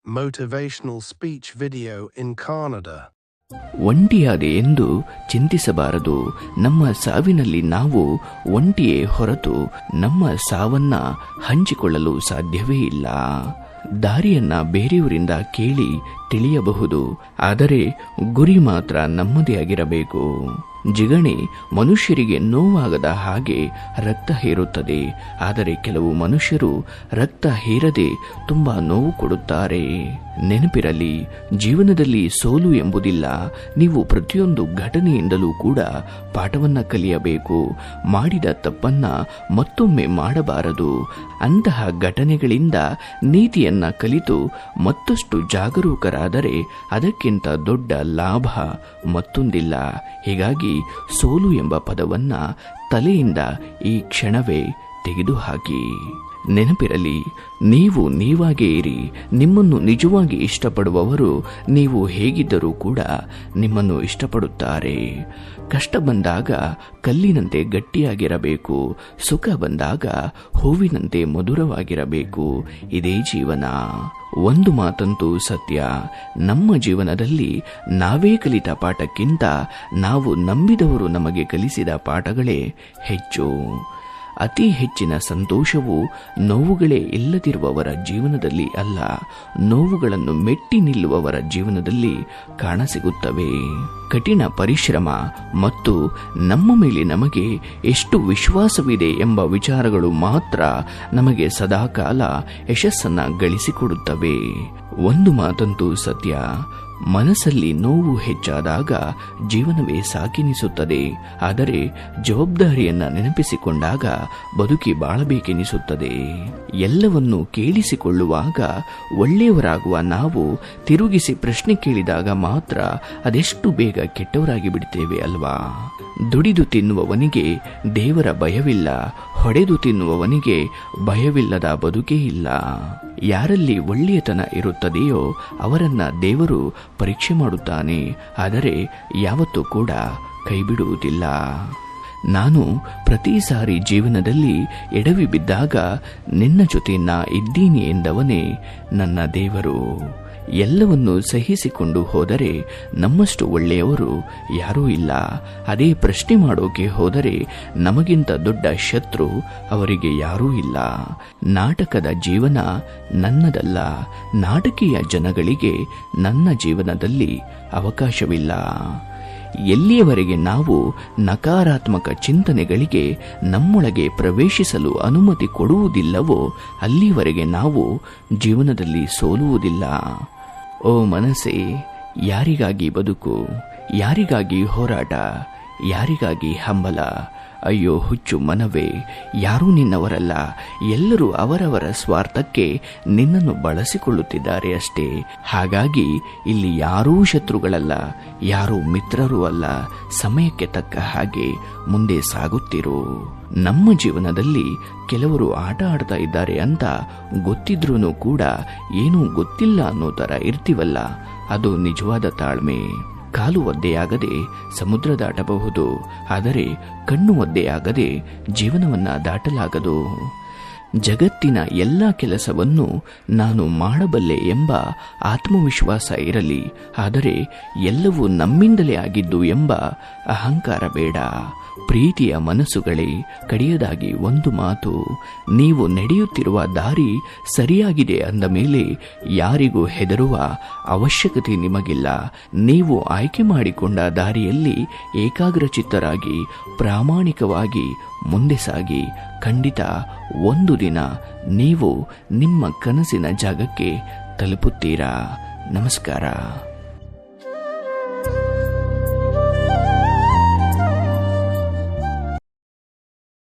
motivational speech video in Kannada. ಒಂಟಿಯಾದೆ ಎಂದು ಚಿಂತಿಸಬಾರದು. ನಮ್ಮ ಸಾವಿನಲ್ಲಿ ನಾವು ಒಂಟಿಯೇ ಹೊರತು ನಮ್ಮ ಸಾವನ್ನ ಹಂಚಿಕೊಳ್ಳಲು ಸಾಧ್ಯವೇ ಇಲ್ಲ. ದಾರಿಯನ್ನ ಬೇರೆಯವರಿಂದ ಕೇಳಿ ತಿಳಿಯಬಹುದು, ಆದರೆ ಗುರಿ ಮಾತ್ರ ನಮ್ಮದೇ ಆಗಿರಬೇಕು. ಜಿಗಣೆ ಮನುಷ್ಯರಿಗೆ ನೋವಾಗದ ಹಾಗೆ ರಕ್ತ ಹೇರುತ್ತದೆ, ಆದರೆ ಕೆಲವು ಮನುಷ್ಯರು ರಕ್ತ ಹೇರದೆ ತುಂಬಾ ನೋವು ಕೊಡುತ್ತಾರೆ. ನೆನಪಿರಲಿ, ಜೀವನದಲ್ಲಿ ಸೋಲು ಎಂಬುದಿಲ್ಲ. ನೀವು ಪ್ರತಿಯೊಂದು ಘಟನೆಯಿಂದಲೂ ಕೂಡ ಪಾಠವನ್ನ ಕಲಿಯಬೇಕು. ಮಾಡಿದ ತಪ್ಪನ್ನ ಮತ್ತೊಮ್ಮೆ ಮಾಡಬಾರದು. ಅಂತಹ ಘಟನೆಗಳಿಂದ ನೀತಿಯನ್ನ ಕಲಿತು ಮತ್ತಷ್ಟು ಜಾಗರೂಕರಾದರೆ ಅದಕ್ಕಿಂತ ದೊಡ್ಡ ಲಾಭ ಮತ್ತೊಂದಿಲ್ಲ. ಹೀಗಾಗಿ ಸೋಲು ಎಂಬ ಪದವನ್ನ ತಲೆಯಿಂದ ಈ ಕ್ಷಣವೇ ತೆಗೆದುಹಾಕಿ. ನೆನಪಿರಲಿ, ನೀವು ನೀವಾಗೇ ಇರಿ. ನಿಮ್ಮನ್ನು ನಿಜವಾಗಿ ಇಷ್ಟಪಡುವವರು ನೀವು ಹೇಗಿದ್ದರೂ ಕೂಡ ನಿಮ್ಮನ್ನು ಇಷ್ಟಪಡುತ್ತಾರೆ. ಕಷ್ಟ ಬಂದಾಗ ಕಲ್ಲಿನಂತೆ ಗಟ್ಟಿಯಾಗಿರಬೇಕು, ಸುಖ ಬಂದಾಗ ಹೂವಿನಂತೆ ಮಧುರವಾಗಿರಬೇಕು. ಇದೇ ಜೀವನ. ಒಂದು ಮಾತಂತೂ ಸತ್ಯ, ನಮ್ಮ ಜೀವನದಲ್ಲಿ ನಾವೇ ಕಲಿತ ಪಾಠಕ್ಕಿಂತ ನಾವು ನಂಬಿದವರು ನಮಗೆ ಕಲಿಸಿದ ಪಾಠಗಳೇ ಹೆಚ್ಚು. ಅತಿ ಹೆಚ್ಚಿನ ಸಂತೋಷವು ನೋವುಗಳೇ ಇಲ್ಲದಿರುವವರ ಜೀವನದಲ್ಲಿ ಅಲ್ಲ, ನೋವುಗಳನ್ನು ಮೆಟ್ಟಿ ನಿಲ್ಲುವವರ ಜೀವನದಲ್ಲಿ ಕಾಣಸಿಗುತ್ತವೆ. ಕಠಿಣ ಪರಿಶ್ರಮ ಮತ್ತು ನಮ್ಮ ಮೇಲೆ ನಮಗೆ ಎಷ್ಟು ವಿಶ್ವಾಸವಿದೆ ಎಂಬ ವಿಚಾರಗಳು ಮಾತ್ರ ನಮಗೆ ಸದಾಕಾಲ ಯಶಸ್ಸನ್ನ ಗಳಿಸಿಕೊಡುತ್ತವೆ. ಒಂದು ಮಾತಂತೂ ಸತ್ಯ, ಮನಸ್ಸಲ್ಲಿ ನೋವು ಹೆಚ್ಚಾದಾಗ ಜೀವನವೇ ಸಾಕೆನಿಸುತ್ತದೆ, ಆದರೆ ಜವಾಬ್ದಾರಿಯನ್ನ ನೆನಪಿಸಿಕೊಂಡಾಗ ಬದುಕಿ ಬಾಳಬೇಕೆನಿಸುತ್ತದೆ. ಎಲ್ಲವನ್ನೂ ಕೇಳಿಸಿಕೊಳ್ಳುವಾಗ ಒಳ್ಳೆಯವರಾಗುವ ನಾವು ತಿರುಗಿಸಿ ಪ್ರಶ್ನೆ ಕೇಳಿದಾಗ ಮಾತ್ರ ಅದೆಷ್ಟು ಬೇಗ ಕೆಟ್ಟವರಾಗಿ ಬಿಡ್ತೇವೆ ಅಲ್ವಾ? ದುಡಿದು ತಿನ್ನುವವನಿಗೆ ದೇವರ ಭಯವಿಲ್ಲ, ಹೊಡೆದು ತಿನ್ನುವವನಿಗೆ ಭಯವಿಲ್ಲದ ಬದುಕೇ ಇಲ್ಲ. ಯಾರಲ್ಲಿ ಒಳ್ಳೆಯತನ ಇರುತ್ತದೆಯೋ ಅವರನ್ನ ದೇವರು ಪರೀಕ್ಷೆ ಮಾಡುತ್ತಾನೆ, ಆದರೆ ಯಾವತ್ತೂ ಕೂಡ ಕೈಬಿಡುವುದಿಲ್ಲ. ನಾನು ಪ್ರತಿ ಸಾರಿ ಜೀವನದಲ್ಲಿ ಎಡವಿ ಬಿದ್ದಾಗ ನಿನ್ನ ಜೊತೆ ನಾ ಇದ್ದೀನಿ ಎಂದವನೇ ನನ್ನ ದೇವರು. ಎಲ್ಲವನ್ನೂ ಸಹಿಸಿಕೊಂಡು ಹೋದರೆ ನಮ್ಮಷ್ಟು ಒಳ್ಳೆಯವರು ಯಾರೂ ಇಲ್ಲ. ಅದೇ ಪ್ರಶ್ನೆ ಮಾಡೋಕೆ ಹೋದರೆ ನಮಗಿಂತ ದೊಡ್ಡ ಶತ್ರು ಅವರಿಗೆ ಯಾರೂ ಇಲ್ಲ. ನಾಟಕದ ಜೀವನ ನನ್ನದಲ್ಲ, ನಾಟಕೀಯ ಜನಗಳಿಗೆ ನನ್ನ ಜೀವನದಲ್ಲಿ ಅವಕಾಶವಿಲ್ಲ. ಎಲ್ಲಿಯವರೆಗೆ ನಾವು ನಕಾರಾತ್ಮಕ ಚಿಂತನೆಗಳಿಗೆ ನಮ್ಮೊಳಗೆ ಪ್ರವೇಶಿಸಲು ಅನುಮತಿ ಕೊಡುವುದಿಲ್ಲವೋ ಅಲ್ಲಿವರೆಗೆ ನಾವು ಜೀವನದಲ್ಲಿ ಸೋಲುವುದಿಲ್ಲ. ಓ ಮನಸ್ಸೇ, ಯಾರಿಗಾಗಿ ಬದುಕು? ಯಾರಿಗಾಗಿ ಹೋರಾಟ? ಯಾರಿಗಾಗಿ ಹಂಬಲ? ಅಯ್ಯೋ ಹುಚ್ಚು ಮನವೇ, ಯಾರೂ ನಿನ್ನವರಲ್ಲ. ಎಲ್ಲರೂ ಅವರವರ ಸ್ವಾರ್ಥಕ್ಕೆ ನಿನ್ನನ್ನು ಬಳಸಿಕೊಳ್ಳುತ್ತಿದ್ದಾರೆ ಅಷ್ಟೇ. ಹಾಗಾಗಿ ಇಲ್ಲಿ ಯಾರೂ ಶತ್ರುಗಳಲ್ಲ, ಯಾರೂ ಮಿತ್ರರೂ ಅಲ್ಲ. ಸಮಯಕ್ಕೆ ತಕ್ಕ ಹಾಗೆ ಮುಂದೆ ಸಾಗುತ್ತಿರು. ನಮ್ಮ ಜೀವನದಲ್ಲಿ ಕೆಲವರು ಆಟ ಆಡ್ತಾ ಇದ್ದಾರೆ ಅಂತ ಗೊತ್ತಿದ್ರೂ ಕೂಡ ಏನೂ ಗೊತ್ತಿಲ್ಲ ಅನ್ನೋ ತರ ಇರ್ತೀವಲ್ಲ, ಅದು ನಿಜವಾದ ತಾಳ್ಮೆ. ಕಾಲು ಒದ್ದೆಯಾಗದೆ ಸಮುದ್ರ ದಾಟಬಹುದು, ಆದರೆ ಕಣ್ಣು ಒದ್ದೆಯಾಗದೆ ಜೀವನವನ್ನ ದಾಟಲಾಗದು. ಜಗತ್ತಿನ ಎಲ್ಲ ಕೆಲಸವನ್ನು ನಾನು ಮಾಡಬಲ್ಲೆ ಎಂಬ ಆತ್ಮವಿಶ್ವಾಸ ಇರಲಿ, ಆದರೆ ಎಲ್ಲವೂ ನಮ್ಮಿಂದಲೇ ಆಗಿದ್ದು ಎಂಬ ಅಹಂಕಾರ ಬೇಡ. ಪ್ರೀತಿಯ ಮನಸ್ಸುಗಳೇ, ಕಡೆಯದಾಗಿ ಒಂದು ಮಾತು, ನೀವು ನಡೆಯುತ್ತಿರುವ ದಾರಿ ಸರಿಯಾಗಿದೆ ಅಂದ ಮೇಲೆ ಯಾರಿಗೂ ಹೆದರುವ ಅವಶ್ಯಕತೆ ನಿಮಗಿಲ್ಲ. ನೀವು ಆಯ್ಕೆ ಮಾಡಿಕೊಂಡ ದಾರಿಯಲ್ಲಿ ಏಕಾಗ್ರಚಿತ್ತರಾಗಿ ಪ್ರಾಮಾಣಿಕವಾಗಿ ಮುಂದೆ ಸಾಗಿ. ಖಂಡಿತ ಒಂದು ದಿನ ನೀವು ನಿಮ್ಮ ಕನಸಿನ ಜಾಗಕ್ಕೆ ತಲುಪುತ್ತೀರಾ. ನಮಸ್ಕಾರ.